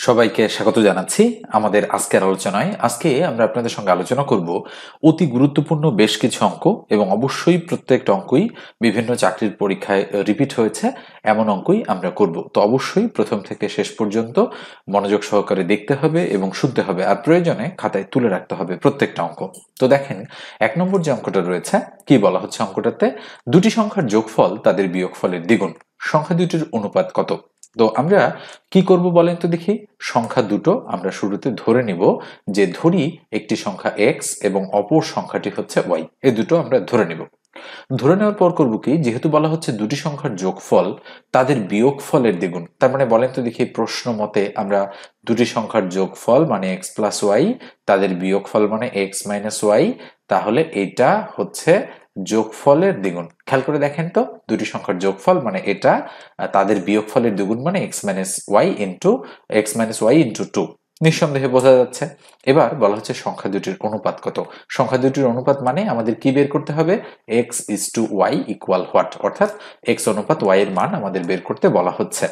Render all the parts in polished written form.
সবাইকে স্বাগত জানাচ্ছি আমাদের আজকের আলোচনায়। আজকে আমরা আপনাদের সঙ্গে আলোচনা করব অতি গুরুত্বপূর্ণ বেশ কিছু অঙ্ক, এবং অবশ্যই প্রত্যেকটা অঙ্কই বিভিন্ন চাকরির পরীক্ষায় রিপিট হয়েছে এমন অঙ্কই আমরা করব। তো অবশ্যই প্রথম থেকে শেষ পর্যন্ত মনোযোগ সহকারে দেখতে হবে এবং শুনতে হবে, আর প্রয়োজনে খাতায় তুলে রাখতে হবে প্রত্যেকটা অঙ্ক। তো দেখেন, 1 নম্বর যে অঙ্কটা রয়েছে, কি বলা হচ্ছে অঙ্কটাতে, দুটি সংখ্যার যোগফল তাদের বিয়োগফলের দ্বিগুণ, সংখ্যা দুটির অনুপাত কত? তো আমরা কি করব বলেন তো দেখি। সংখ্যা দুটো আমরা শুরুতে ধরে নিব, যে ধরি একটি সংখ্যা এক্স এবং অপর সংখ্যাটি হচ্ছে ওয়াই, এই দুটো আমরা ধরে নিব। ধরে নেওয়ার পর করব কি, যেহেতু বলা হচ্ছে দুটি সংখ্যার যোগফল তাদের বিয়োগফলের দ্বিগুণ, তার মানে বলেন তো দেখি প্রশ্ন মতে আমরা দুটি সংখ্যার যোগফল মানে এক্স প্লাস ওয়াই, তাদের বিয়োগফল মানে এক্স মাইনাস ওয়াই, তাহলে এটা হচ্ছে যোগফলের দ্বিগুণ। খেয়াল করে দেখেন তো, দুটি সংখ্যার যোগফল মানে এটা, তাদের বিয়োগফলের দ্বিগুণ মানে X minus Y into two, নিঃসন্দেহে বোঝা যাচ্ছে। এবার বলা হচ্ছে সংখ্যা দুটির অনুপাত কত। সংখ্যা দুটির অনুপাত মানে আমাদের কি বের করতে হবে, X is to Y equal what, অর্থাৎ এক্স অনুপাত ওয়াই এর মান আমাদের বের করতে বলা হচ্ছে।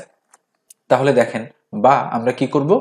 তাহলে দেখেন, বা আমরা কি করব,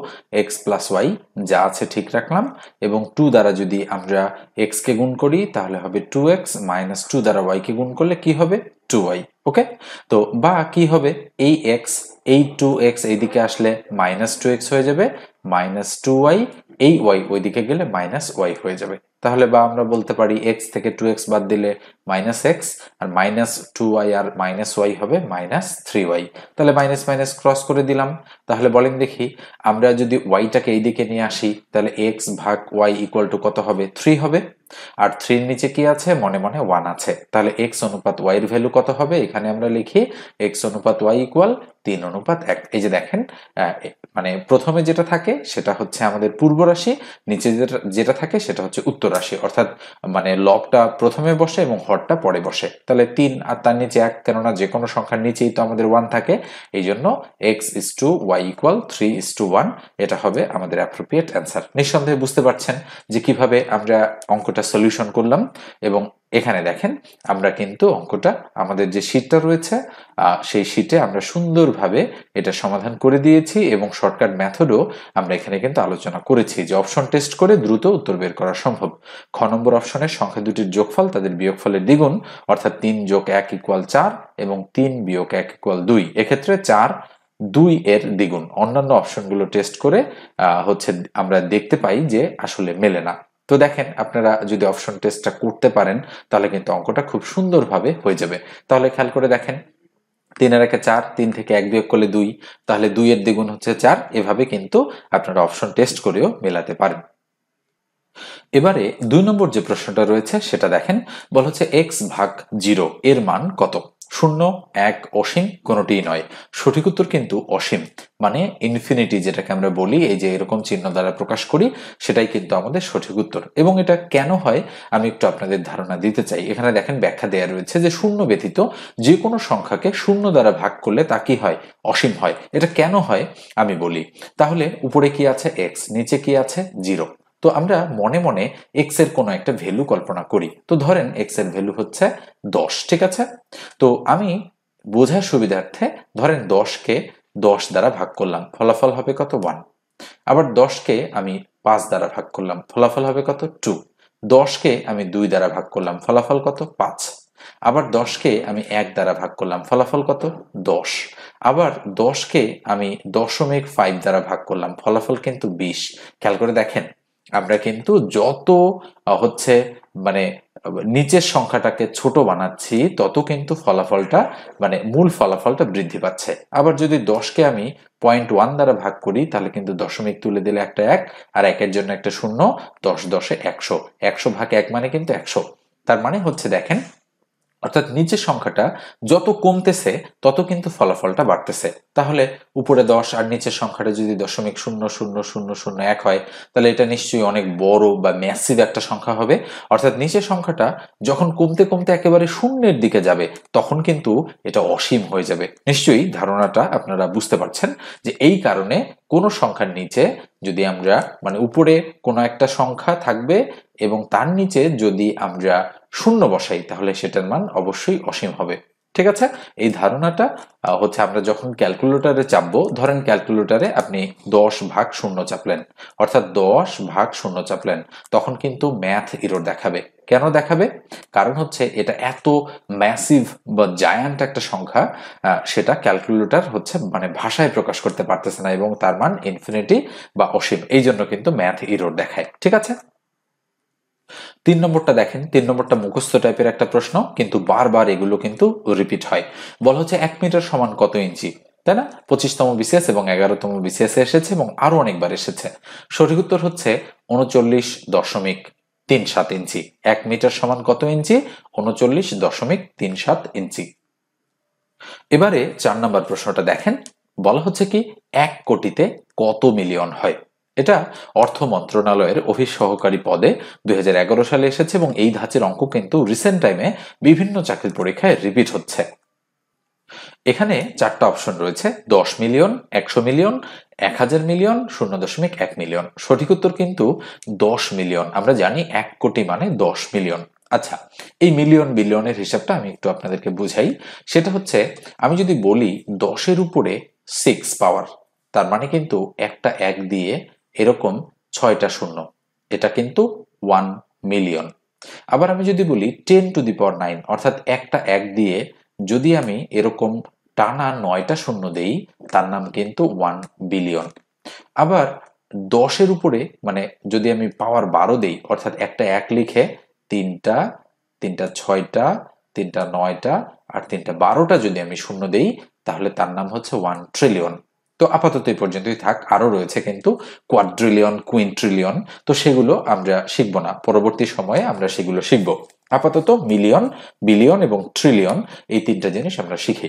এক্স প্লাস ওয়াই যা আছে ঠিক রাখলাম, এবং টু দ্বারা যদি আমরা এক্স কে গুণ করি তাহলে হবে 2x, মাইনাস টু দ্বারা ওয়াই কে গুণ করলে কি হবে, 2y। ওকে, তো বা কি হবে, এই এক্স, এই 2x এইদিকে আসলে মাইনাস 2x হয়ে যাবে, মাইনাস 2y, এই ওয়াই ওইদিকে গেলে মাইনাস ওয়াই হয়ে যাবে। তাহলে বা আমরা বলতে পারি এক্স থেকে 2x বাদ দিলে মাইনাস এক্স, আর মাইনাস 2y আর মাইনাস ওয়াই হবে মাইনাস 3y। তাহলে মাইনাস মাইনাস ক্রস করে দিলাম। তাহলে বলেন দেখি, আমরা যদি ওয়াইটাকে এই দিকে নিয়ে আসি তাহলে এক্স ভাগ ওয়াই ইকুয়াল টু কত হবে, 3 হবে। আর 3 নিচে কি আছে, মনে মনে 1 আছে। তাহলে এক্স অনুপাত ওয়াই এর ভ্যালু কত হবে, এখানে আমরা লিখি এক্স অনুপাত ওয়াই ইকুয়াল 3:1। এই যে দেখেন, মানে প্রথমে যেটা থাকে সেটা হচ্ছে আমাদের পূর্ব রাশি, নিচে যেটা থাকে সেটা হচ্ছে উত্তর রাশি, অর্থাৎ মানে লবটা প্রথমে বসে এবং হরটা পরে বসে। তাহলে 3 আর তার নিচে 1, কেননা যে কোনো সংখ্যার নিচেই তো আমাদের 1 থাকে, এই জন্য X is to Y equal 3:1, এটা হবে আমাদের অ্যাপ্রোপ্রিয়েট অ্যান্সার। নিঃসন্দেহে বুঝতে পারছেন যে কিভাবে আমরা অঙ্কটা সলিউশন করলাম। এবং এখানে দেখেন, আমরা কিন্তু অঙ্কটা আমাদের যে শীটটা রয়েছে সেই শীটে আমরা সুন্দরভাবে এটা সমাধান করে দিয়েছি, এবং শর্টকাট মেথডও আমরা এখানে কিন্তু আলোচনা করেছি যে অপশন টেস্ট করে দ্রুত উত্তর বের করা সম্ভব। খ নম্বর অপশনের সংখ্যা দুটির যোগফল তাদের বিয়োগফলের দ্বিগুণ, অর্থাৎ 3 যোগ 1 ইকুয়াল 4 এবং 3 বিয়োগ 1 ইকুয়াল 2। এক্ষেত্রে 4 2 এর দ্বিগুণ। অন্যান্য অপশনগুলো টেস্ট করে হচ্ছে আমরা দেখতে পাই যে আসলে মেলে না। তো দেখেন, আপনারা যদি অপশন টেস্টটা করতে পারেন তাহলে কিন্তু অঙ্কটা খুব সুন্দরভাবে হয়ে যাবে। তাহলে খেয়াল করে দেখেন, 3 এর একে 4, 3 থেকে 1 বিয়োগ করলে 2, তাহলে 2 এর দ্বিগুণ হচ্ছে 4। এভাবে কিন্তু আপনারা অপশন টেস্ট করেও মেলাতে পারেন। এবারে 2 নম্বর যে প্রশ্নটা রয়েছে সেটা দেখেন, বলা হচ্ছে এক্স ভাগ 0 এর মান কত? 0, 1, অসীম কোনোটিই নয়। সঠিক উত্তর কিন্তু অসীম, মানে ইনফিনিটি যেটাকে আমরা বলি, এই যে এরকম চিহ্ন দ্বারা প্রকাশ করি, সেটাই কিন্তু আমাদের সঠিক উত্তর। এবং এটা কেন হয় আমি একটু আপনাদের ধারণা দিতে চাই। এখানে দেখেন ব্যাখ্যা দেয়া রয়েছে যে শূন্য ব্যতীত যে কোনো সংখ্যাকে 0 দ্বারা ভাগ করলে তা কি হয়, অসীম হয়। এটা কেন হয় আমি বলি। তাহলে উপরে কি আছে এক্স, নিচে কি আছে 0। তো আমরা মনে মনে এক্স এর কোনো একটা ভ্যালু কল্পনা করি। তো ধরেন এক্স এর ভ্যালু হচ্ছে 10, ঠিক আছে। তো আমি বোঝার সুবিধার্থে ধরেন 10কে 10 দ্বারা ভাগ করলাম, ফলাফল হবে কত, 1। আবার 10কে আমি 5 দ্বারা ভাগ করলাম, ফলাফল হবে কত, 2। 10কে আমি 2 দ্বারা ভাগ করলাম, ফলাফল কত, 5। আবার 10কে আমি 1 দ্বারা ভাগ করলাম, ফলাফল কত, 10। আবার 10কে আমি 0.5 দ্বারা ভাগ করলাম, ফলাফল কিন্তু 20। খেয়াল করে দেখেন, আমরা কিন্তু যত হচ্ছে মানে নিচের সংখ্যাটাকে ছোট বানাচ্ছি তত কিন্তু ফলাফলটা মানে মূল ফলাফলটা বৃদ্ধি পাচ্ছে। আবার যদি 10কে আমি 0.1 দ্বারা ভাগ করি তাহলে কিন্তু দশমিক তুলে দিলে একটা 1, আর 1 এর জন্য একটা 0, 10 10 100, 100 ভাগ 1 মানে কিন্তু 100। তার মানে হচ্ছে দেখেন, অর্থাৎ নিচের সংখ্যাটা যত কমতেছে তত কিন্তু ফলাফলটা বাড়তেছে। তাহলে উপরে 10 আর নিচের সংখ্যাটা যদি 0.000001 হয়, তাহলে এটা নিশ্চয়ই অনেক বড় বা ম্যাসিভ একটা সংখ্যা হবে। অর্থাৎ নিচের সংখ্যাটা যখন কমতে কমতে একেবারে শূন্যের দিকে যাবে তখন কিন্তু এটা অসীম হয়ে যাবে। নিশ্চয়ই ধারণাটা আপনারা বুঝতে পারছেন যে এই কারণে কোনো সংখ্যার নিচে যদি আমরা মানে উপরে কোনো একটা সংখ্যা থাকবে এবং তার নিচে যদি আমরা শূন্য বসাই তাহলে সেটার মান অবশ্যই অসীম হবে। ঠিক আছে, এই ধারণাটা হচ্ছে আমরা যখন ক্যালকুলেটরে চাপবো, ধরেন ক্যালকুলেটরে আপনি 10/0 চাপলেন, অর্থাৎ 10/0 চাপলেন, তখন কিন্তু ম্যাথ এরর দেখাবে। কেন দেখাবে? কারণ হচ্ছে এটা এত ম্যাসিভ বা জায়ান্ট একটা সংখ্যা, সেটা ক্যালকুলেটর হচ্ছে মানে ভাষায় প্রকাশ করতে পারতেছে না, এবং তার মান ইনফিনিটি বা অসীম, এই জন্য কিন্তু ম্যাথ এরর দেখায়। ঠিক আছে, 3 নম্বরটা দেখেন, 3 নম্বরটা মুখস্থ টাইপের একটা প্রশ্ন, কিন্তু বারবার এগুলো কিন্তু রিপিট হয়। বলা হচ্ছে 1 মিটার সমান কত ইঞ্চি, তাই না? 25তম বিসিএস এবং 11তম বিসিএস এসেছে এবং আরো অনেকবার এসেছে। সঠিক উত্তর হচ্ছে 39.37 ইঞ্চি। 1 মিটার সমান কত ইঞ্চি? 39.37 ইঞ্চি। এবারে 4 নম্বর প্রশ্নটা দেখেন, বলা হচ্ছে কি 1 কোটিতে কত মিলিয়ন হয়? এটা অর্থ মন্ত্রণালয়ের অফিস সহকারী পদে 2011 সালে এসেছে এবং এই ধাঁচের অঙ্ক কিন্তু রিসেন্ট টাইমে বিভিন্ন চাকরির পরীক্ষায় রিপিট হচ্ছে। এখানে 4টা অপশন রয়েছে: 10 মিলিয়ন, 100 মিলিয়ন, 1000 মিলিয়ন, 0.1 মিলিয়ন। সঠিক উত্তর কিন্তু 10 মিলিয়ন। আমরা জানি 1 কোটি মানে 10 মিলিয়ন। আচ্ছা, এই মিলিয়ন বিলিয়নের হিসাবটা আমি একটু আপনাদেরকে বুঝাই। সেটা হচ্ছে, আমি যদি বলি 10-এর উপরে 6 পাওয়ার, তার মানে কিন্তু একটা 1 দিয়ে এরকম 6টা শূন্য, এটা কিন্তু 1 মিলিয়ন। আবার আমি যদি বলি 10 টু দি পাওয়ার 9, অর্থাৎ একটা 1 দিয়ে যদি আমি এরকম টানা 9টা শূন্য দেই, তার নাম কিন্তু 1 বিলিয়ন। আবার 10-এর উপরে মানে যদি আমি পাওয়ার 12 দেই, অর্থাৎ একটা 1 লিখে 3টা 6টা 3টা 9টা আর 3টা 12টা যদি আমি শূন্য দেই, তাহলে তার নাম হচ্ছে 1 ট্রিলিয়ন। তো আপাতত এই পর্যন্তই থাক, আরো রয়েছে কিন্তু কোয়াড্রিলিয়ন, কুইন্ট্রিলিয়ন, তো সেগুলো আমরা শিখবো না, পরবর্তী সময়ে আমরা সেগুলো শিখবো। আপাতত মিলিয়ন, বিলিয়ন এবং ট্রিলিয়ন, এই 3টা জিনিস আমরা শিখি।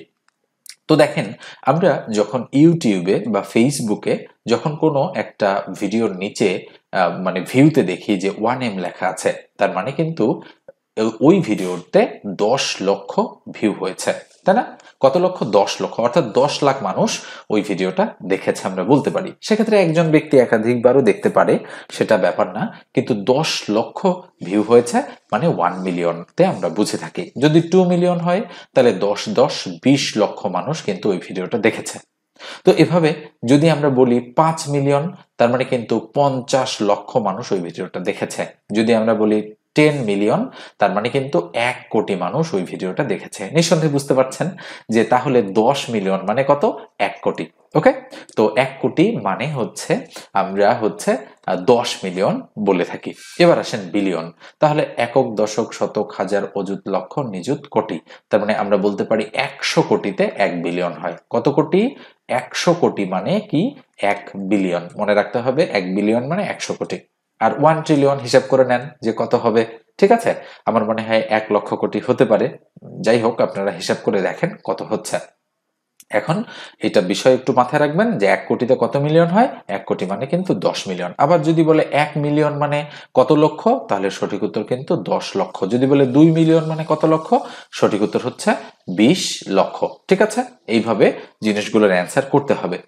তো দেখেন, আমরা যখন ইউটিউবে বা ফেসবুকে যখন কোনো একটা ভিডিওর নিচে মানে ভিউতে দেখি যে 1M লেখা আছে, তার মানে কিন্তু ওই ভিডিওতে 10 লক্ষ ভিউ হয়েছে, তাই না? কত লক্ষ? 10 লক্ষ, অর্থাৎ 10 লাখ মানুষ ওই ভিডিওটা দেখেছে আমরা বলতে পারি। সেক্ষেত্রে একজন ব্যক্তি একাধিকবারও দেখতে পারে, সেটা ব্যাপার না, কিন্তু 10 লক্ষ ভিউ হয়েছে মানে 1 মিলিয়নতে আমরা বুঝে থাকি। যদি 2 মিলিয়ন হয়, তাহলে 20 লক্ষ মানুষ কিন্তু ওই ভিডিওটা দেখেছে। তো এভাবে যদি আমরা বলি 5 মিলিয়ন, তার মানে কিন্তু 50 লক্ষ মানুষ ওই ভিডিওটা দেখেছে। যদি আমরা বলি 10 মিলিয়ন, তার মানে কিন্তু 1 কোটি মানুষ ওই ভিডিওটা দেখেছে। নিঃসন্দেহে বুঝতে পারছেন যে তাহলে 10 মিলিয়ন মানে কত? 1 কোটি। ওকে, তো 1 কোটি মানে হচ্ছে আমরা হচ্ছে 10 মিলিয়ন বলে থাকি। এবার আসেন বিলিয়ন। তাহলে একক, দশক, শতক, হাজার, অযুত, লক্ষ, নিযুত, কোটি। তার মানে আমরা বলতে পারি 100 কোটিতে 1 বিলিয়ন হয়। কত কোটি? 100 কোটি মানে কি? 1 বিলিয়ন। মনে রাখতে হবে 1 বিলিয়ন মানে 100 কোটি। আর 1 ট্রিলিয়ন হিসাব করে নেন যে কত হবে। ঠিক আছে, আমার মনে হয় 1 লক্ষ কোটি হতে পারে। যাই হোক, আপনারা হিসাব করে দেখেন কত হচ্ছে। এখন এটা বিষয় একটু মাথায় রাখবেন যে 1 কোটিতে কত মিলিয়ন হয়? 1 কোটি মানে কিন্তু 10 মিলিয়ন। আবার যদি বলে 1 মিলিয়ন মানে কত লক্ষ, তাহলে সঠিক উত্তর কিন্তু 10 লক্ষ। যদি বলে 2 মিলিয়ন মানে কত লক্ষ, সঠিক উত্তর হচ্ছে 20 লক্ষ। ঠিক আছে, এইভাবে জিনিসগুলোর অ্যান্সার করতে হবে।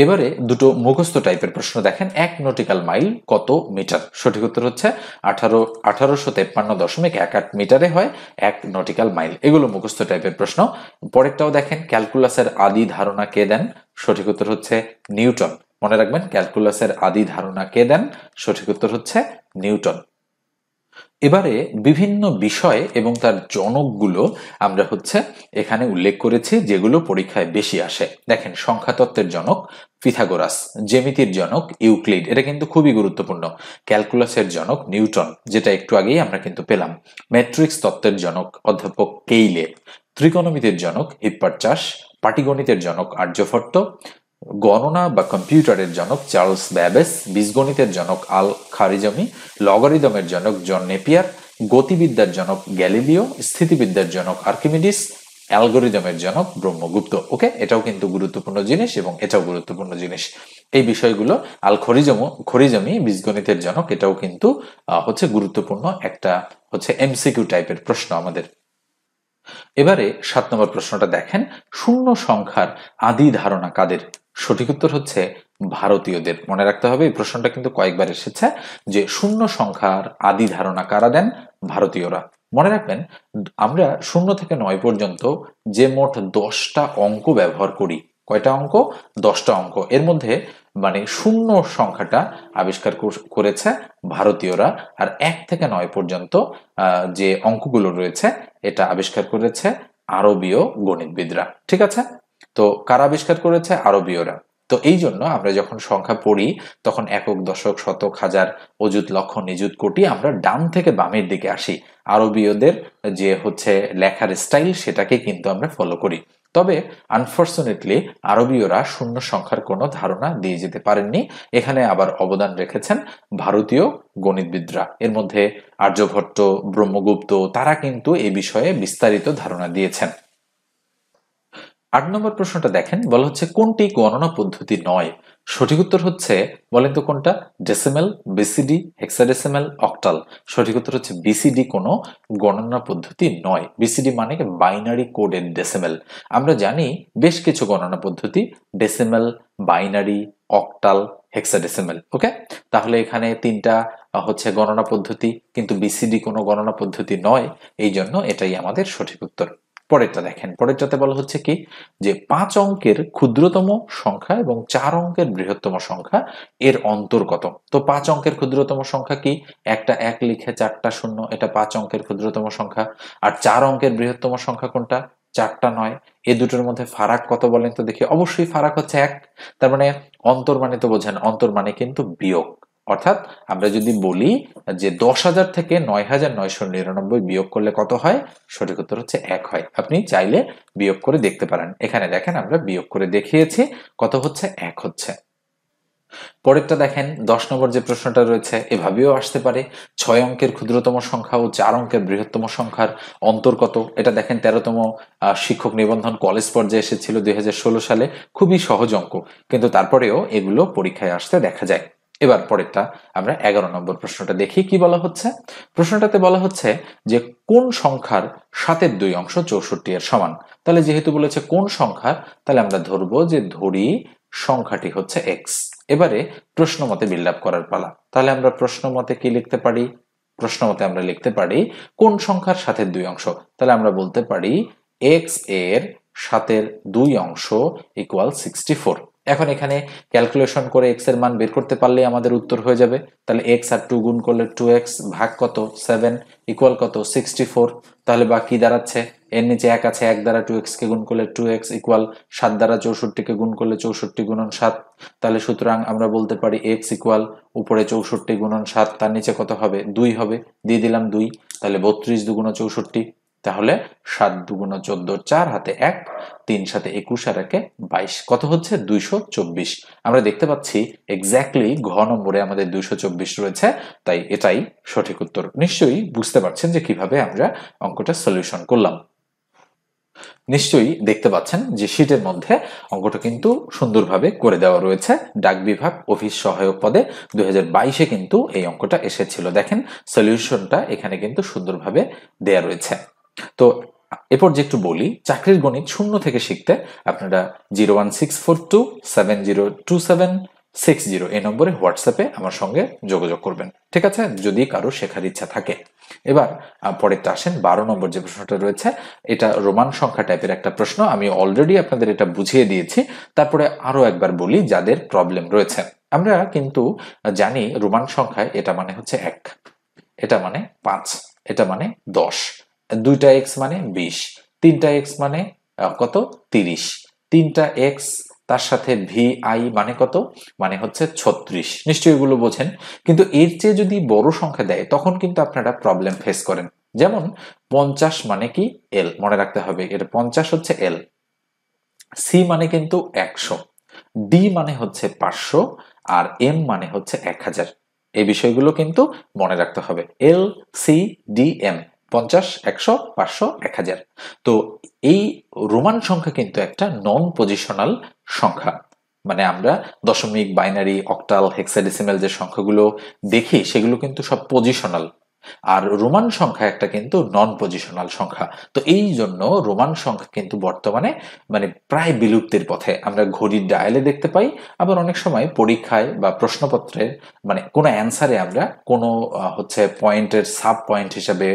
এবারে দুটো মুখস্থ টাইপের প্রশ্ন দেখেন। 1 নটিক্যাল মাইল কত মিটার? সঠিক উত্তর হচ্ছে 1853.18 মিটারে হয় 1 নটিক্যাল মাইল। এগুলো মুখস্থ টাইপের প্রশ্ন। পরেরটাও দেখেন, ক্যালকুলাসের আদি ধারণা কে দেন? সঠিক উত্তর হচ্ছে নিউটন। মনে রাখবেন, ক্যালকুলাসের আদি ধারণা কে দেন? সঠিক উত্তর হচ্ছে নিউটন। এবারে বিভিন্ন বিষয় এবং তার জনকগুলো আমরা হচ্ছে এখানে উল্লেখ করেছি, যেগুলো পরীক্ষায় বেশি আসে। দেখেন, সংখ্যাতত্ত্বের জনক পিথাগোরাস, জ্যামিতির জনক ইউক্লিড, এটা কিন্তু খুবই গুরুত্বপূর্ণ। ক্যালকুলাসের জনক নিউটন, যেটা একটু আগেই আমরা কিন্তু পেলাম। ম্যাট্রিক্স তত্ত্বের জনক অধ্যাপক কেইলে, ত্রিকোণমিতির জনক হিপ্পারচাস, পাটিগণিতের জনক আর্যভট্ট, গণনা বা কম্পিউটারের জনক চার্লস ব্যাবেজ, বীজগণিতের জনক আল খারিজমি, লগারিদমের জনক জন নেপিয়ার, গতিবিদ্যার জনক গ্যালিলিও, স্থিতিবিদ্যার জনক আর্কিমিডিস, অ্যালগোরিদমের জনক ব্রহ্মগুপ্ত। ওকে, এটাও কিন্তু গুরুত্বপূর্ণ জিনিস এবং এটাও গুরুত্বপূর্ণ জিনিস। এই বিষয়গুলো আল খরিজমি বীজগণিতের জনক, এটাও কিন্তু হচ্ছে গুরুত্বপূর্ণ একটা হচ্ছে এমসিকিউ টাইপের প্রশ্ন আমাদের। এবারে 7 নম্বর প্রশ্নটা দেখেন, শূন্য সংখ্যার আদি ধারণা কাদের? সঠিক উত্তর হচ্ছে ভারতীয়দের। মনে রাখতে হবে, এই প্রশ্নটা কিন্তু কয়েকবার এসেছে যে শূন্য সংখ্যার আদি ধারণা কারা দেন? ভারতীয়রা। মনে রাখবেন আমরা 0 থেকে 9 পর্যন্ত যে মোট 10টা অঙ্ক ব্যবহার করি, কয়টা অঙ্ক? 10টা অঙ্ক। এর মধ্যে মানে শূন্য সংখ্যাটা আবিষ্কার করেছে ভারতীয়রা, আর 1 থেকে 9 পর্যন্ত যে অঙ্কগুলো রয়েছে এটা আবিষ্কার করেছে আরবীয় গণিতবিদরা। ঠিক আছে? তো কারা আবিষ্কার করেছে? আরবীয়রা। তো এই জন্য আমরা যখন সংখ্যা পড়ি তখন একক, দশক, শতক, হাজার, অযুত, লক্ষ, নিযুত, কোটি আমরা ডান থেকে বামের দিকে আসি। আরবীয়দের যে হচ্ছে লেখার স্টাইল সেটাকে কিন্তু আমরা ফলো করি। তবে আনফর্চুনেটলি আরবীয়রা শূন্য সংখ্যার কোনো ধারণা দিয়ে যেতে পারেননি। এখানে আবার অবদান রেখেছেন ভারতীয় গণিতবিদরা। এর মধ্যে আর্যভট্ট, ব্রহ্মগুপ্ত, তারা কিন্তু এই বিষয়ে বিস্তারিত ধারণা দিয়েছেন। 8 নম্বর প্রশ্নটা দেখেন, বলা হচ্ছে কোনটি গণনা পদ্ধতি নয়? সঠিক উত্তর হচ্ছে, বলেন তো কোনটা? Decimal, BCD, hexadecimal, octal. সঠিক উত্তর হচ্ছে বিসিডি কোনো গণনা পদ্ধতি নয়। বিসিডি মানে বাইনারি কোডেড ডেসিমেল। আমরা জানি বেশ কিছু গণনা পদ্ধতি, ডেসিমেল, বাইনারি, অক্টাল, হেক্সাডেসিমেল। ওকে, তাহলে এখানে 3টা হচ্ছে গণনা পদ্ধতি, কিন্তু বিসিডি কোনো গণনা পদ্ধতি নয়, এই জন্য এটাই আমাদের সঠিক উত্তর। পরেরটা দেখেন, পরেরটাতে বলা হচ্ছে কি যে 5 অঙ্কের ক্ষুদ্রতম সংখ্যা এবং 4 অঙ্কের বৃহত্তম সংখ্যা এর অন্তর কত? তো 5 অঙ্কের ক্ষুদ্রতম সংখ্যা কি? একটা 1 লিখে 4টা শূন্য, এটা 5 অঙ্কের ক্ষুদ্রতম সংখ্যা। আর 4 অঙ্কের বৃহত্তম সংখ্যা কোনটা? 4টা 9। এই দুটোর মধ্যে ফারাক কত বলেন তো দেখি? অবশ্যই ফারাক হচ্ছে 1। তার মানে অন্তর মানে তো বোঝেন, অন্তর মানে কিন্তু বিয়োগ। অর্থাৎ আমরা যদি বলি যে 10,000 থেকে 9,999 বিয়োগ করলে কত হয়? সঠিক উত্তর হচ্ছে 1 হয়। আপনি চাইলে বিয়োগ করে দেখতে পারেন। এখানে দেখেন আমরা বিয়োগ করে দেখিয়েছি, কত হচ্ছে? 1 হচ্ছে। পরেরটা দেখেন, 10 নম্বর যে প্রশ্নটা রয়েছে এভাবেও আসতে পারে, 6 অঙ্কের ক্ষুদ্রতম সংখ্যা ও 4 অঙ্কের বৃহত্তম সংখ্যার অন্তর কত? এটা দেখেন 13তম শিক্ষক নিবন্ধন কলেজ পর্যায়ে এসেছিল 2016 সালে। খুবই সহজ অঙ্ক, কিন্তু তারপরেও এগুলো পরীক্ষায় আসতে দেখা যায়। এবার পরেরটা আমরা 11 নম্বর প্রশ্নটা দেখি কি বলা হচ্ছে। প্রশ্নটাতে বলা হচ্ছে যে কোন সংখ্যার 7-এর 2 অংশ 64 এর সমান? তাহলে যেহেতু বলেছে কোন সংখ্যার, তাহলে আমরা ধরবো যে ধরি সংখ্যাটি হচ্ছে এক্স। এবারে প্রশ্ন মতে বিল্ড আপ করার পালা। তাহলে আমরা প্রশ্ন মতে কি লিখতে পারি? প্রশ্ন মতে আমরা লিখতে পারি কোন সংখ্যার 7-এর 2 অংশ। তাহলে আমরা বলতে পারি এক্স এর 7-এর 2 অংশ ইকুয়াল 64। এখন এখানে ক্যালকুলেশন করে এক্স এর মান বের করতে পারলেই আমাদের উত্তর হয়ে যাবে। তাহলে এক্স আর 2 গুণ করলে 2x ভাগ কত? 7 ইকুয়াল কত? 64। তাহলে বাকি দাঁড়াচ্ছে, এর নিচে 1 আছে, 1 দ্বারা 2x কে গুণ করলে 2x ইকুয়াল 7 দ্বারা 64 কে গুণ করলে 64 গুণন 7। তাহলে সুতরাং আমরা বলতে পারি x ইকুয়াল উপরে 64 গুণন 7, তার নিচে কত হবে? 2 হবে, দিয়ে দিলাম 2। তাহলে 32 দুগুণ 64, তাহলে 7 দুগুণ 14, 4 হাতে 1, 3 সাথে 21 আর 1 22, কত হচ্ছে? 224। আমরা দেখতে পাচ্ছি এক্স্যাক্টলি ঘ নম্বরে আমাদের 224 রয়েছে, তাই এটাই সঠিক উত্তর। নিশ্চয়ই বুঝতে পারছেন যে কিভাবে আমরা অঙ্কটা সলিউশন করলাম। নিশ্চয়ই দেখতে পাচ্ছেন যে শীটের মধ্যে অঙ্কটা কিন্তু সুন্দরভাবে করে দেওয়া রয়েছে। ডাক বিভাগ অফিস সহায়ক পদে 2022-এ কিন্তু এই অঙ্কটা এসেছিল। দেখেন সলিউশনটা এখানে কিন্তু সুন্দরভাবে দেয়া রয়েছে। তো এরপর যে একটু বলি, চাকরির গণিত শূন্য থেকে শিখতে আপনারা 01642702760 এই নম্বরে হোয়াটসঅ্যাপে আমার সঙ্গে যোগাযোগ করবেন। ঠিক আছে, যদি কারো শেখার ইচ্ছা থাকে। এবার পরেরটা আসেন, 12 নম্বর যে প্রশ্নটা রয়েছে, এটা রোমান সংখ্যা টাইপের একটা প্রশ্ন। আমি অলরেডি আপনাদের এটা বুঝিয়ে দিয়েছি, তারপরে আরো একবার বলি যাদের প্রবলেম রয়েছে। আমরা কিন্তু জানি রোমান সংখ্যায় এটা মানে হচ্ছে 1, এটা মানে 5, এটা মানে 10, 2টা x মানে 20, 3টা x মানে কত? 30, 3টা x তার সাথে vi মানে কত? মানে হচ্ছে 36। নিশ্চয়ই এগুলো বোঝেন, কিন্তু এর চেয়ে যদি বড় সংখ্যা দেয় তখন কিন্তু আপনারা প্রবলেম ফেস করেন। যেমন 50 মানে কি? এল, মনে রাখতে হবে এটা 50 হচ্ছে এল। সি মানে কিন্তু 100, ডি মানে হচ্ছে 500, আর এম মানে হচ্ছে 1000। এই বিষয়গুলো কিন্তু মনে রাখতে হবে। এল, সি, ডি, এম, 50, 100, 500, 1000। তো এই রোমান সংখ্যা কিন্তু একটা নন পজিশনাল সংখ্যা। মানে আমরা দশমিক, বাইনারি, অক্টাল, হেক্সাডেসিমাল যে সংখ্যাগুলো দেখি সেগুলো কিন্তু সব পজিশনাল। আর রোমান সংখ্যা একটা কিন্তু নন পজিশনাল সংখ্যা। তো এই জন্য রোমান সংখ্যা কিন্তু বর্তমানে মানে প্রায় বিলুপ্তির পথে। আমরা ঘড়ির ডায়ালে দেখতে পাই, আবার অনেক সময় পরীক্ষায় বা প্রশ্নপত্রে মানে কোনো অ্যান্সারে আমরা কোনো হচ্ছে পয়েন্টের সাব পয়েন্ট হিসাবে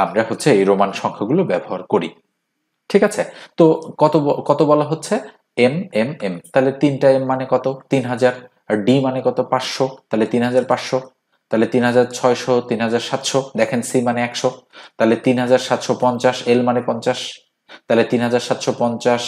আমরা হচ্ছে এই রোমান সংখ্যাগুলো ব্যবহার করি। ঠিক আছে, তো কত কত বলা হচ্ছে? এম এম এম, তাহলে 3টা এম মানে কত? 3000। আর ডি মানে কত? 500, তাহলে 3500, তাহলে 3600, 3700। দেখেন সি মানে 100, তাহলে 3750। এল মানে 50, তাহলে 3750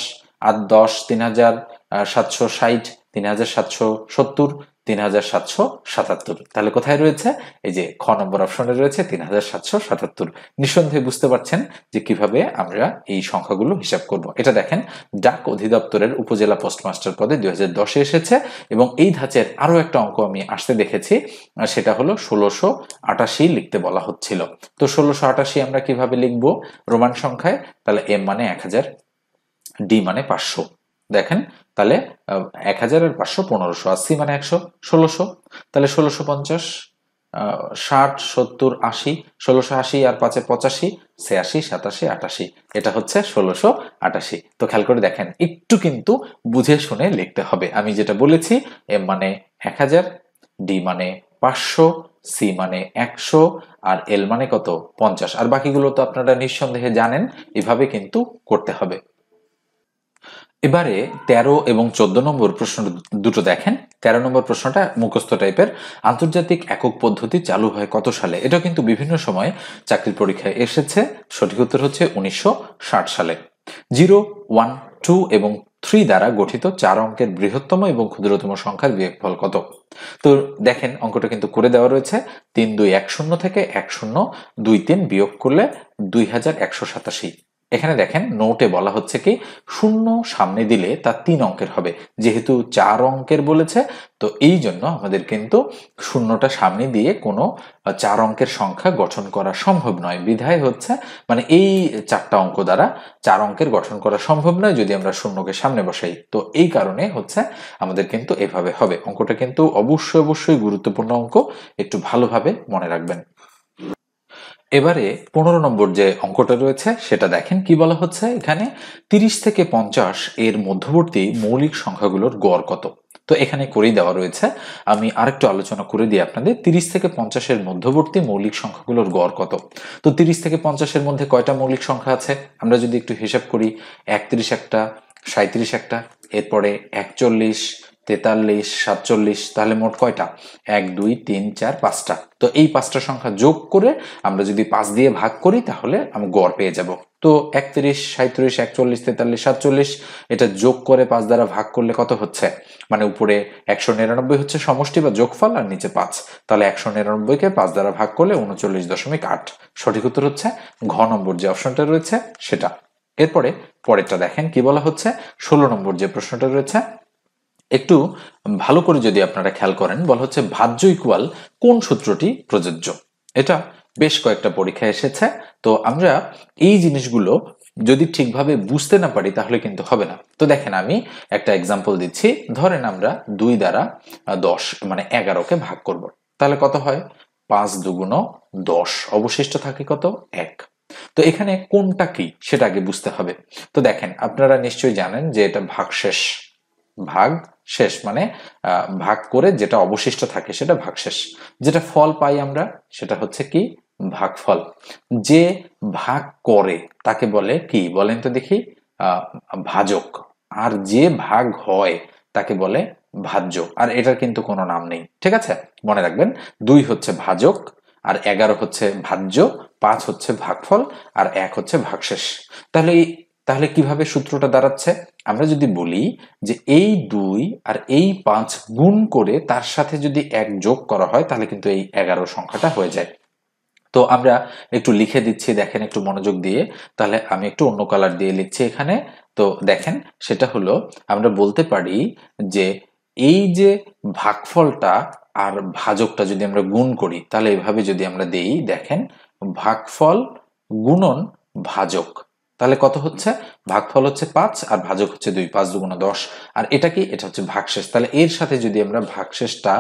আর 10 3760, 3770, 3777। তাহলে কোথায় রয়েছে? এই যে খ নম্বর অপশনে রয়েছে 3777। নিঃসন্দেহে বুঝতে পারছেন যে কিভাবে আমরা এই সংখ্যাগুলো হিসাব করব। এটা দেখেন ডাক অধিদপ্তরের উপজেলা পোস্টমাস্টার পদে 2010-এ এসেছে, এবং এই ধাঁচের আরো একটা অঙ্ক আমি আসতে দেখেছি, সেটা হলো 1688 লিখতে বলা হচ্ছিল। তো 1688 আমরা কিভাবে লিখবো রোমান সংখ্যায়? তাহলে এম মানে 1000, ডি মানে 500। দেখেন তাহলে 1000 আর 500 1500, আর সি মানে 100 1600। তাহলে 1650, 60 70 80, 1680 আর 5-এ 85, 86 87 88। এটা হচ্ছে 1688। তো খেয়াল করে দেখেন, একটু কিন্তু বুঝে শুনে লিখতে হবে। আমি যেটা বলেছি, এম মানে 1000, ডি মানে 500, সি মানে 100, আর এল মানে কত? 50। আর বাকিগুলো তো আপনারা নিঃসন্দেহে জানেন, এভাবে কিন্তু করতে হবে। এবারে 13 এবং 14 নম্বর প্রশ্ন দুটো দেখেন। 13 নম্বর প্রশ্নটা মুখস্থ টাইপের। আন্তর্জাতিক একক পদ্ধতি চালু হয় কত সালে? এটা কিন্তু বিভিন্ন সময় চাকরির পরীক্ষায় এসেছে। সঠিক উত্তর হচ্ছে 1960 সালে। 0, 1, 2 এবং 3 দ্বারা গঠিত 4 অঙ্কের বৃহত্তম এবং ক্ষুদ্রতম সংখ্যার বিয়োগফল কত? তো দেখেন অঙ্কটা কিন্তু করে দেওয়া রয়েছে। 3210 থেকে 1023 বিয়োগ করলে 2187। এখানে দেখেন নোটে বলা হচ্ছে কি, শূন্য সামনে দিলে তা 3 অঙ্কের হবে। যেহেতু 4 অঙ্কের বলেছে, তো এই জন্য আমাদের কিন্তু শূন্যটা সামনে দিয়ে কোনো 4 অঙ্কের সংখ্যা গঠন করা সম্ভব নয়। বিধায় হচ্ছে মানে এই 4টা অঙ্ক দ্বারা 4 অঙ্কের গঠন করা সম্ভব নয় যদি আমরা শূন্যকে সামনে বসাই। তো এই কারণে হচ্ছে আমাদের কিন্তু এভাবে হবে। অঙ্কটা কিন্তু অবশ্যই গুরুত্বপূর্ণ অঙ্ক, একটু ভালোভাবে মনে রাখবেন। এবারে 15 নম্বর যে অঙ্কটা রয়েছে সেটা দেখেন কি বলা হচ্ছে এখানে, 30 থেকে 50 এর মধ্যবর্তী মৌলিক সংখ্যাগুলোর গড় কত? তো এখানে করেই দেওয়া রয়েছে, আমি আরেকটু আলোচনা করে দিই আপনাদের। 30 থেকে 50 এর মধ্যবর্তী মৌলিক সংখ্যাগুলোর গড় কত? তো 30 থেকে 50 এর মধ্যে কয়টা মৌলিক সংখ্যা আছে আমরা যদি একটু হিসাব করি, 31 একটা, 37 একটা, এরপরে 41, 43, 47, তাহলে মোট কয়টা? 1 2 3 4 5টা। তো এই 5টা সংখ্যা যোগ করে আমরা যদি 5 দিয়ে ভাগ করি তাহলে আমি গড় পেয়ে যাব। তো 31, 37, 41, 43, 47 এটা যোগ করে 5 দ্বারা ভাগ করলে কত হচ্ছে? মানে উপরে 199 হচ্ছে সমষ্টি বা যোগফল, আর নিচে 5। তাহলে 199-কে 5 দ্বারা ভাগ করলে 39.8। সঠিক উত্তর হচ্ছে ঘ নম্বর যে অপশনটা রয়েছে সেটা। এরপরে পরেরটা দেখেন কি বলা হচ্ছে, 16 নম্বর যে প্রশ্নটা রয়েছে, একটু ভালো করে যদি আপনারা খেয়াল করেন, বলা হচ্ছে ভাজ্য ইকুয়াল কোন সূত্রটি প্রযোজ্য? এটা বেশ কয়েকটা পরীক্ষা এসেছে। তো আমরা এই জিনিসগুলো যদি ঠিকভাবে বুঝতে না পারি তাহলে কিন্তু হবে না। তো দেখেন আমি একটা এক্সাম্পল দিচ্ছি। ধরেন আমরা 2 দ্বারা 10 মানে 11কে ভাগ করব, তাহলে কত হয়? 5 দুগুণ 10, অবশিষ্ট থাকে কত? 1। তো এখানে কোনটা কি সেটা আগে বুঝতে হবে। তো দেখেন আপনারা নিশ্চয়ই জানেন যে এটা ভাগশেষ। ভাগ শেষ মানে ভাগ করে যেটা অবশিষ্ট থাকে সেটা ভাগশেষ। যেটা ফল পাই আমরা সেটা হচ্ছে কি? ভাগফল। যে ভাগ করে তাকে বলে কি বলেন তো দেখি? ভাজক। আর যে ভাগ হয় তাকে বলে ভাজ্য। আর এটার কিন্তু কোনো নাম নেই, ঠিক আছে? মনে রাখবেন, 2 হচ্ছে ভাজক, আর 11 হচ্ছে ভাজ্য, 5 হচ্ছে ভাগফল, আর 1 হচ্ছে ভাগশেষ। তাহলে কিভাবে সূত্রটা দাঁড়াচ্ছে? আমরা যদি বলি যে এই 2 আর এই 5 গুণ করে তার সাথে যদি 1 যোগ করা হয় তাহলে কিন্তু এই 11 সংখ্যাটা হয়ে যায়। তো আমরা একটু লিখে দিচ্ছি, দেখেন একটু মনোযোগ দিয়ে। তাহলে আমি একটু অন্য কালার দিয়ে লিখছি এখানে। তো দেখেন সেটা হলো, আমরা বলতে পারি যে এই যে ভাগফলটা আর ভাজকটা যদি আমরা গুণ করি তাহলে এভাবে যদি আমরা দেই, দেখেন ভাগফল গুণন ভাজক। তাহলে কত হচ্ছে? ভাগফল হচ্ছে 5 আর ভাজক হচ্ছে 2, 5 দুগুণ 10। আর এটা কি? এটা হচ্ছে ভাগশেষ। তাহলে এর সাথে যদি আমরা ভাগশেষটা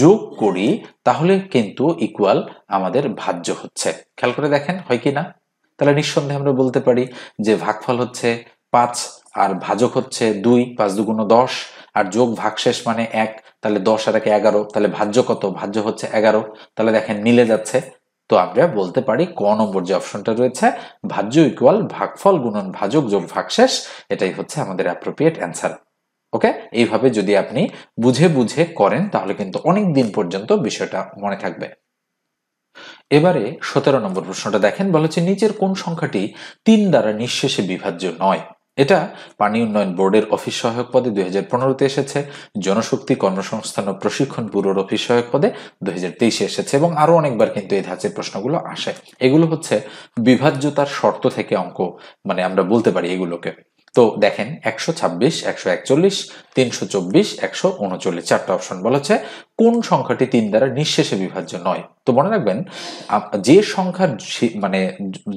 যোগ করি তাহলে কিন্তু ইকুয়াল আমাদের ভাজ্য হচ্ছে। খেয়াল করে দেখেন হয় কি না? তাহলে নিঃসন্দেহে আমরা বলতে পারি যে ভাগফল হচ্ছে 5 আর ভাজক হচ্ছে 2, 5 দুগুণ 10 আর যোগ ভাগশেষ মানে 1, তাহলে 10 আর 1 11, তাহলে ভাজ্য কত? ভাজ্য হচ্ছে 11। তাহলে দেখেন মিলে যাচ্ছে। তো আমরা বলতে পারি ক নম্বর যে অপশনটা রয়েছে ভাজ্য ইকুয়াল ভাগফল গুণন ভাজক যোগ ভাগশেষ, এটাই হচ্ছে আমাদের অ্যাপ্রোপ্রিয়েট অ্যান্সার। ওকে, এইভাবে যদি আপনি বুঝে বুঝে করেন তাহলে কিন্তু অনেক দিন পর্যন্ত বিষয়টা মনে থাকবে। এবারে 17 নম্বর প্রশ্নটা দেখেন, বলা হচ্ছে নিচের কোন সংখ্যাটি 3 দ্বারা নিঃশেষে বিভাজ্য নয়? এটা পানি উন্নয়ন বোর্ডের অফিস সহায়ক পদে 2015-তে এসেছে, জনশক্তি কর্মসংস্থান ও প্রশিক্ষণ ব্যুরোর অফিস সহায়ক পদে 2023-এ এসেছে এবং আরো অনেকবার কিন্তু এই ধাঁচের প্রশ্নগুলো আসে। এগুলো হচ্ছে বিভাজ্যতার শর্ত থেকে অঙ্ক, মানে আমরা বলতে পারি এগুলোকে। তো দেখেন 126, 141, 324, 139, চারটা অপশন বলা হচ্ছে কোন সংখ্যাটি 3 দ্বারা নিঃশেষে বিভাজ্য নয়। তো মনে রাখবেন যে সংখ্যার মানে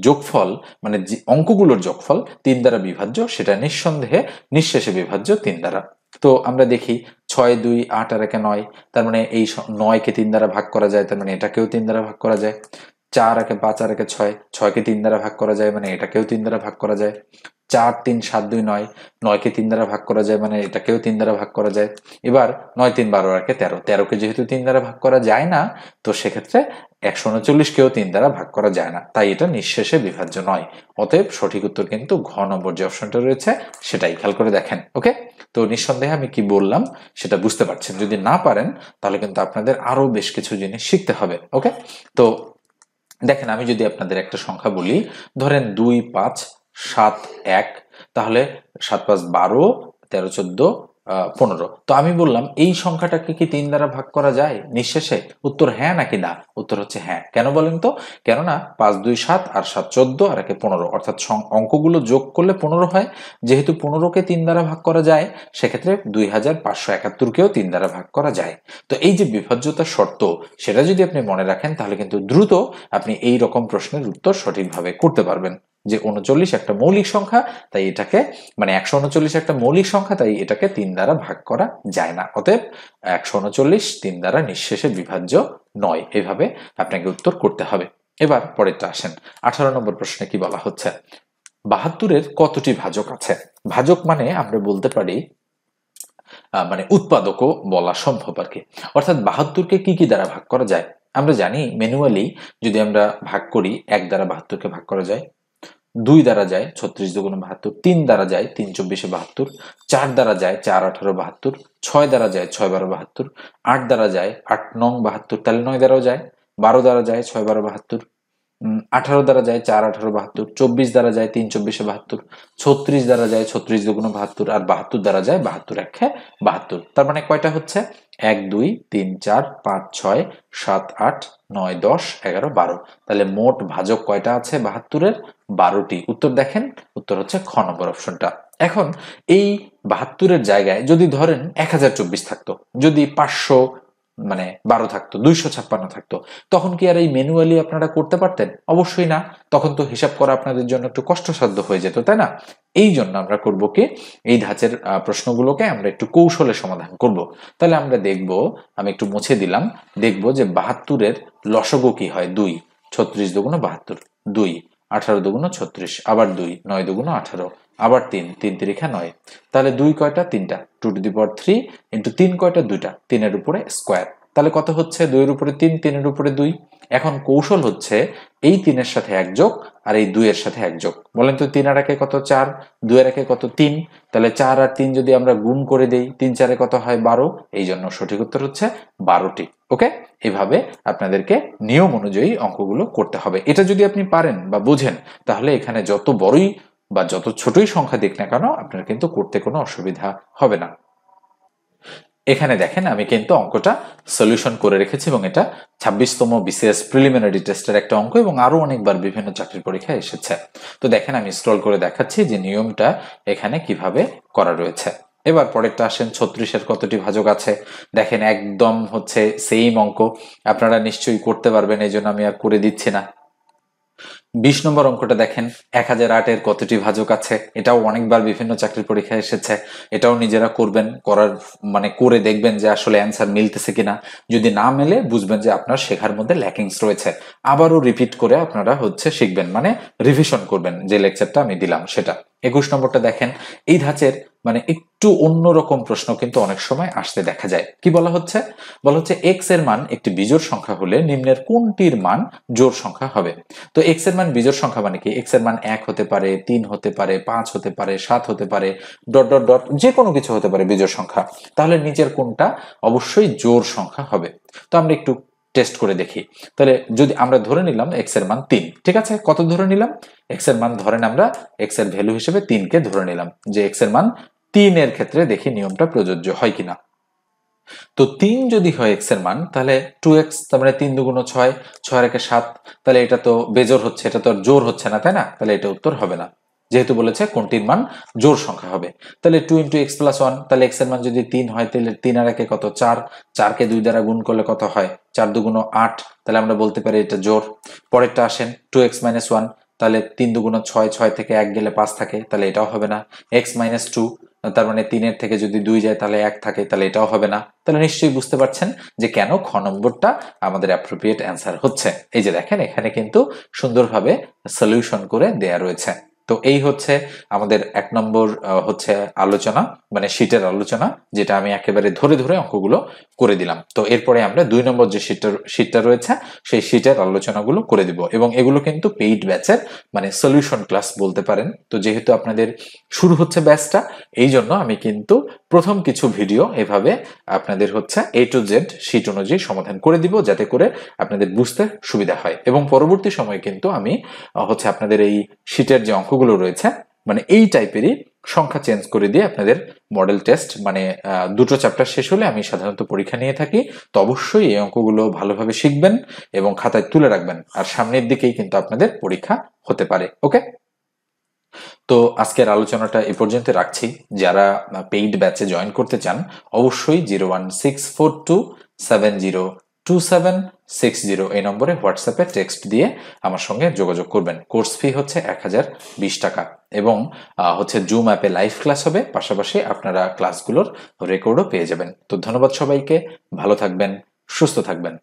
যোগফল, মানে যে অঙ্কগুলোর যোগফল 3 দ্বারা বিভাজ্য সেটা নিঃসন্দেহে নিঃশেষে বিভাজ্য 3 দ্বারা। তো আমরা দেখি 6, 2, 8 আর 1 9, তার মানে এই 9কে 3 দ্বারা ভাগ করা যায়, তার মানে এটাকেও 3 দ্বারা ভাগ করা যায়। 4 একে 5 আর 1 6, 6কে 3 দ্বারা ভাগ করা যায়, মানে এটাকেও 3 দ্বারা ভাগ করা যায়। 4 3 7 2 9, 9কে 3 দ্বারা ভাগ করা যায়, মানে এটাকেও 3 দ্বারা ভাগ করা যায়। এবার 9 3 12 আর 13, 13কে যেহেতু 3 দ্বারা ভাগ করা যায় না, তো সেক্ষেত্রে 139কেও 3 দ্বারা ভাগ করা যায় না, তাই এটা নিঃশেষে বিভাজ্য নয়। অতএব সঠিক উত্তর কিন্তু ঘ নম্বর যে অপশনটা রয়েছে সেটাই। খেয়াল করে দেখেন। ওকে, তো নিঃসন্দেহে আমি কি বললাম সেটা বুঝতে পারছেন। যদি না পারেন তাহলে কিন্তু আপনাদের আরো বেশ কিছু জিনিস শিখতে হবে। ওকে, তো দেখেন আমি যদি আপনাদের একটা সংখ্যা বলি, ধরেন 2 5 7 1, তাহলে 7 5 12, 13 14 15। তো আমি বললাম এই সংখ্যাটাকে কি 3 দ্বারা ভাগ করা যায় নিঃশেষে? উত্তর হ্যাঁ নাকি না? উত্তর হচ্ছে হ্যাঁ। কেন বলেন তো? কেননা 5 2 7 আর 7 14 আর 1 15, অর্থাৎ অঙ্কগুলো যোগ করলে 15 হয়। যেহেতু 15কে 3 দ্বারা ভাগ করা যায়, সেক্ষেত্রে 2571কেও 3 দ্বারা ভাগ করা যায়। তো এই যে বিভাজ্যতার শর্ত, সেটা যদি আপনি মনে রাখেন তাহলে কিন্তু দ্রুত আপনি এই রকম প্রশ্নের উত্তর সঠিকভাবে করতে পারবেন। যে 39 একটা মৌলিক সংখ্যা, তাই এটাকে, মানে 139 একটা মৌলিক সংখ্যা, তাই এটাকে 3 দ্বারা ভাগ করা যায় না। অতএব 139 3 দ্বারা নিঃশেষে বিভাজ্য নয়। এভাবে আপনাকে উত্তর করতে হবে। এবার পরেরটা আসেন। 18 নম্বর প্রশ্নে কি বলা হচ্ছে? 72-এর কতটি ভাজক আছে? ভাজক মানে আমরা বলতে পারি মানে উৎপাদকও বলা সম্ভব আর কি। অর্থাৎ 72কে কি কি দ্বারা ভাগ করা যায়? আমরা জানি ম্যানুয়ালি যদি আমরা ভাগ করি, 1 দ্বারা 72কে ভাগ করা যায়, 2 দ্বারা যায় 36 দুগুণ 72, 3 দ্বারা যায় 3 24 72, 4 দ্বারা যায় 4 18 72, 6 দ্বারা যায় 6 12 72, 8 দ্বারা যায় 8 9 72, তাহলে 9 দ্বারাও যায়, 12 দ্বারা যায় 6 12 72, 18 দ্বারা যায় 4 18 72, 24 দ্বারা যায় 3 24 72, 36 দ্বারা যায় 36 দুগুণ 72 আর 72 দ্বারা যায় 72 1 72। তার মানে কয়টা হচ্ছে? 1 2 3 4 5 6 7 8 9 10 11 12। তাহলে মোট ভাজক কয়টা আছে 72-এর? 12টি। উত্তর দেখেন, উত্তর হচ্ছে খ নম্বর অপশনটা। এখন এই 72-এর জায়গায় যদি ধরেন 1024 থাকতো, যদি 500 মানে 12 থাকতো, 256 থাকতো, তখন কি আর এই ম্যানুয়ালি আপনারা করতে পারতেন? অবশ্যই না। তখন তো হিসাব করা আপনাদের জন্য একটু কষ্টসাধ্য হয়ে যেত, তাই না? এই জন্য আমরা করব কি, এই ধাঁচের প্রশ্নগুলোকে আমরা একটু কৌশলে সমাধান করব। তাহলে আমরা দেখব, আমি একটু মুছে দিলাম, দেখব যে 72-এর লসগু কি হয়? 2, 36 দুগুণ 72, 2, 18 দুগুণ 36, আবার 2, 9 দুগুণ 18, আবার 3, 3 তিরিখা 9। তাহলে 2 কয়টা? 3টা, 2 টু দি পাওয়ার 3 ইন্টু 3 কয়টা? 2টা, 3-এর উপরে স্কোয়ার। তাহলে কত হচ্ছে? 2-এর উপরে 3, 3-এর উপরে 2। এখন কৌশল হচ্ছে এই 3-এর সাথে 1 যোগ আর এই 2-এর সাথে 1 যোগ। বলেন তো 3 আর 1-এ কত? 4, 2 আর 1-এ কত? 3। তাহলে 4 আর 3 যদি আমরা গুণ করে দেই, 3 4-এ কত হয়? 12। এই জন্য সঠিক উত্তর হচ্ছে 12টি। ওকে, এভাবে আপনাদেরকে নিয়ম অনুযায়ী অঙ্কগুলো করতে হবে। এটা যদি আপনি পারেন বা বুঝেন, তাহলে এখানে যত বড়ই বা যত ছোটই সংখ্যা দিক না কেন আপনার কিন্তু করতে কোনো অসুবিধা হবে না। এখানে দেখেন আমি কিন্তু অঙ্কটা সলিউশন করে রেখেছি এবং এটা 26তম বিসিএস প্রিলিমিনারি টেস্টের একটা অঙ্ক এবং আরো অনেকবার বিভিন্ন চাকরির পরীক্ষায় এসেছে। তো দেখেন আমি স্ক্রল করে দেখাচ্ছি যে নিয়মটা এখানে কিভাবে করা রয়েছে। এবার পরেরটা আসেন, 36-এর কতটি ভাজক আছে? দেখেন একদম হচ্ছে সেম অঙ্ক, আপনারা নিশ্চয়ই করতে পারবেন, এই জন্য আমি আর করে দিচ্ছি না। 20 নম্বর অঙ্কটা দেখেন, 1008-এর কতটি ভাজক আছে? এটাও অনেকবার বিভিন্ন চাকরির পরীক্ষায় এসেছে। এটাও নিজেরা করবেন, করার মানে করে দেখবেন যে আসলে অ্যান্সার মিলতেছে কিনা। যদি না মেলে বুঝবেন যে আপনার শেখার মধ্যে ল্যাকিংস রয়েছে। আবারও রিপিট করে আপনারা শিখবেন, মানে রিভিশন করবেন যে লেকচারটা আমি দিলাম সেটা। 21 নম্বরটা দেখেন, এই ধাঁচের মানে একটু অন্যরকম প্রশ্ন কিন্তু অনেক সময় আসতে দেখা যায়। কি বলা হচ্ছে? বলা হচ্ছে এক্স এর মান একটি বিজোড় সংখ্যা হলে নিম্নের কোনটির মান জোড় সংখ্যা হবে? তো এক্স এর মান বিজোড় সংখ্যা মানে কি? এক্স এর মান 1 হতে পারে, 3 হতে পারে, 5 হতে পারে, 7 হতে পারে, ডট ডট ডট যে কোনো কিছু হতে পারে বিজোড় সংখ্যা। তাহলে নিচের কোনটা অবশ্যই জোড় সংখ্যা হবে? তো আমরা একটু টেস্ট করে দেখি। তাহলে যদি আমরা ধরে নিলাম এক্স এর মান 3, ঠিক আছে? কত ধরে নিলাম? এক্স এর মান ধরেন আমরা এক্স এর ভ্যালু হিসেবে 3 কে ধরে নিলাম, যে এক্স এর মান 3 এর ক্ষেত্রে দেখি নিয়মটা প্রযোজ্য হয় কিনা। তো 3 যদি হয় এক্স এর মান, তাহলে 2x, তার মানে 3 দুগুণ 6, 6 একে 7, তাহলে এটা তো বেজোড় হচ্ছে, এটা তো আর জোড় হচ্ছে না, তাই না? তাহলে এটা উত্তর হবে না, যেহেতু বলেছে কোনটির মান জোড় সংখ্যা হবে। তাহলে 2 × x+1, তাহলে x এর মান যদি 3 হয় তাহলে 3 আর একে কত? 4, 4 কে 2 দ্বারা গুণ করলে কত হয়? 4 দুগুণ 8, তাহলে আমরা বলতে পারি এটা জোড়। পরেরটা আসেন, 2x - 1, তাহলে 3 দুগুণ 6, 6 থেকে 1 গেলে 5 থাকে, তাহলে এটাও হবে না। x - 2, তার মানে 3 এর থেকে যদি 2 যায় তাহলে 1 থাকে, তাহলে এটাও হবে না। তাহলে নিশ্চয়ই বুঝতে পারছেন যে কেন খ নম্বরটা আমাদের অ্যাপ্রোপ্রিয়েট অ্যান্সার হচ্ছে। এই যে দেখেন, এখানে কিন্তু সুন্দরভাবে সলিউশন করে দেয়া রয়েছে। তো এই হচ্ছে আমাদের 1 নম্বর আলোচনা, মানে শীটের আলোচনা, যেটা আমি একেবারে ধরে ধরে অঙ্কগুলো করে দিলাম। তো এরপরে আমরা 2 নম্বর যে শীটটা রয়েছে সেই শীটের আলোচনাগুলো করে দিব, এবং এগুলো কিন্তু পেইড ব্যাচের মানে সলিউশন ক্লাস বলতে পারেন। তো যেহেতু আপনাদের শুরু হচ্ছে ব্যাচটা, এই জন্য আমি কিন্তু প্রথম কিছু ভিডিও এভাবে আপনাদের A to Z শীট অনুযায়ী সমাধান করে দিব, যাতে করে আপনাদের বুঝতে সুবিধা হয়। এবং পরবর্তী সময়ে কিন্তু আমি আপনাদের এই শীটের যে অঙ্কগুলো রয়েছে, মানে এই টাইপেরই সংখ্যা চেঞ্জ করে দিয়ে আপনাদের মডেল টেস্ট, মানে দুটো চ্যাপ্টার শেষ হলে আমি সাধারণত পরীক্ষা নিয়ে থাকি। তো অবশ্যই এই অঙ্কগুলো ভালোভাবে শিখবেন এবং খাতায় তুলে রাখবেন, আর সামনের দিকেই কিন্তু আপনাদের পরীক্ষা হতে পারে। ওকে, তো আজকের আলোচনাটা এ পর্যন্ত রাখছি। যারা পেইড ব্যাচে জয়েন করতে চান, অবশ্যই 01642702760 এই নম্বরে হোয়াটসঅ্যাপে টেক্সট দিয়ে আমার সঙ্গে যোগাযোগ করবেন। কোর্স ফি হচ্ছে 1020 টাকা, এবং জুম অ্যাপে লাইভ ক্লাস হবে, পাশাপাশি আপনারা ক্লাসগুলোর রেকর্ডও পেয়ে যাবেন। তো ধন্যবাদ সবাইকে, ভালো থাকবেন, সুস্থ থাকবেন।